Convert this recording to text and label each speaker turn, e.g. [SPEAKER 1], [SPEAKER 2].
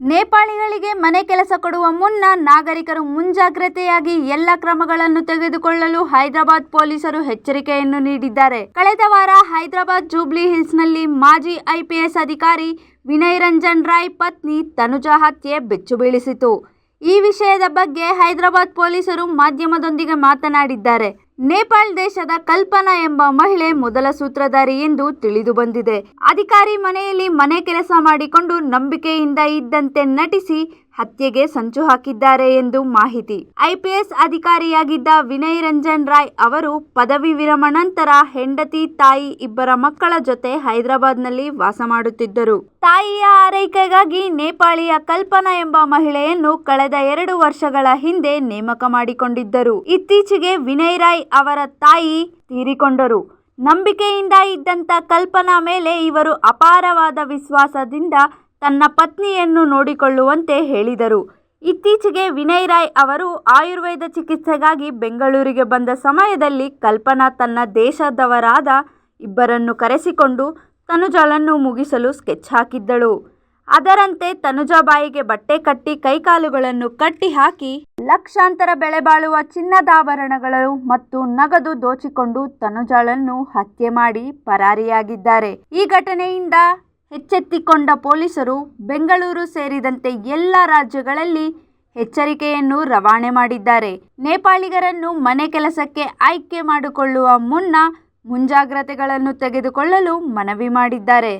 [SPEAKER 1] ನೇಪಾಳಿಗಳಿಗೆ ಮನೆ ಕೆಲಸ ಕೊಡುವ ಮುನ್ನ ನಾಗರಿಕರು ಮುಂಜಾಗ್ರತೆಯಾಗಿ ಎಲ್ಲ ಕ್ರಮಗಳನ್ನು ತೆಗೆದುಕೊಳ್ಳಲು ಹೈದರಾಬಾದ್ ಪೊಲೀಸರು ಎಚ್ಚರಿಕೆಯನ್ನು ನೀಡಿದ್ದಾರೆ. ಕಳೆದ ವಾರ ಹೈದರಾಬಾದ್ ಜೂಬ್ಲಿ ಹಿಲ್ಸ್ನಲ್ಲಿ ಮಾಜಿ ಐಪಿಎಸ್ ಅಧಿಕಾರಿ ವಿನಯ್ ರಂಜನ್ ರಾಯ್ ಪತ್ನಿ ತನುಜಾ ಹತ್ಯೆ ಬೆಚ್ಚು ಬೀಳಿಸಿತು. ಈ ವಿಷಯದ ಬಗ್ಗೆ ಹೈದರಾಬಾದ್ ಪೊಲೀಸರು ಮಾಧ್ಯಮದೊಂದಿಗೆ ಮಾತನಾಡಿದ್ದಾರೆ. ನೇಪಾಳ ದೇಶದ ಕಲ್ಪನಾ ಎಂಬ ಮಹಿಳೆ ಮೊದಲ ಸೂತ್ರಧಾರಿ ಎಂದು ತಿಳಿದು ಬಂದಿದೆ. ಅಧಿಕಾರಿ ಮನೆಯಲ್ಲಿ ಮನೆ ಕೆಲಸ ಮಾಡಿಕೊಂಡು ನಂಬಿಕೆಯಿಂದ ಇದ್ದಂತೆ ನಟಿಸಿ ಹತ್ಯೆಗೆ ಸಂಚು ಹಾಕಿದ್ದಾರೆ ಎಂದು ಮಾಹಿತಿ. ಐಪಿಎಸ್ ಅಧಿಕಾರಿಯಾಗಿದ್ದ ವಿನಯ್ ರಂಜನ್ ರಾಯ್ ಅವರು ಪದವಿ ವಿರಮಣ ನಂತರ ಹೆಂಡತಿ, ತಾಯಿ, ಇಬ್ಬರ ಮಕ್ಕಳ ಜೊತೆ ಹೈದರಾಬಾದ್ನಲ್ಲಿ ವಾಸ ಮಾಡುತ್ತಿದ್ದರು. ತಾಯಿಯ ಆರೈಕೆಗಾಗಿ ನೇಪಾಳಿಯ ಕಲ್ಪನಾ ಎಂಬ ಮಹಿಳೆಯನ್ನು ಕಳೆದ 2 ವರ್ಷಗಳ ಹಿಂದೆ ನೇಮಕ ಮಾಡಿಕೊಂಡಿದ್ದರು. ಇತ್ತೀಚೆಗೆ ವಿನಯ್ ರಾಯ್ ಅವರ ತಾಯಿ ತೀರಿಕೊಂಡರು. ನಂಬಿಕೆಯಿಂದ ಇದ್ದಂತ ಕಲ್ಪನಾ ಮೇಲೆ ಇವರು ಅಪಾರವಾದ ವಿಶ್ವಾಸದಿಂದ ತನ್ನ ಪತ್ನಿಯನ್ನು ನೋಡಿಕೊಳ್ಳುವಂತೆ ಹೇಳಿದರು. ಇತ್ತೀಚೆಗೆ ವಿನಯ್ ರಾಯ್ ಅವರು ಆಯುರ್ವೇದ ಚಿಕಿತ್ಸೆಗಾಗಿ ಬೆಂಗಳೂರಿಗೆ ಬಂದ ಸಮಯದಲ್ಲಿ ಕಲ್ಪನಾ ತನ್ನ ದೇಶದವರಾದ ಇಬ್ಬರನ್ನು ಕರೆಸಿಕೊಂಡು ತನುಜಳನ್ನು ಮುಗಿಸಲು ಸ್ಕೆಚ್ ಹಾಕಿದ್ದಳು. ಅದರಂತೆ ತನುಜಾ ಬಾಯಿಗೆ ಬಟ್ಟೆ ಕಟ್ಟಿ ಕೈಕಾಲುಗಳನ್ನು ಕಟ್ಟಿ ಹಾಕಿ ಲಕ್ಷಾಂತರ ಬೆಲೆ ಬಾಳುವ ಚಿನ್ನದಾಭರಣಗಳು ಮತ್ತು ನಗದು ದೋಚಿಕೊಂಡು ತನುಜಾಳನ್ನು ಹತ್ಯೆ ಮಾಡಿ ಪರಾರಿಯಾಗಿದ್ದಾರೆ. ಈ ಘಟನೆಯಿಂದ ಎಚ್ಚೆತ್ತುಕೊಂಡ ಪೊಲೀಸರು ಬೆಂಗಳೂರು ಸೇರಿದಂತೆ ಎಲ್ಲ ರಾಜ್ಯಗಳಲ್ಲಿ ಎಚ್ಚರಿಕೆಯನ್ನು ರವಾನೆ ಮಾಡಿದ್ದಾರೆ. ನೇಪಾಳಿಗರನ್ನು ಮನೆ ಕೆಲಸಕ್ಕೆ ಆಯ್ಕೆ ಮಾಡಿಕೊಳ್ಳುವ ಮುನ್ನ ಮುಂಜಾಗ್ರತೆಗಳನ್ನು ತೆಗೆದುಕೊಳ್ಳಲು ಮನವಿ ಮಾಡಿದ್ದಾರೆ.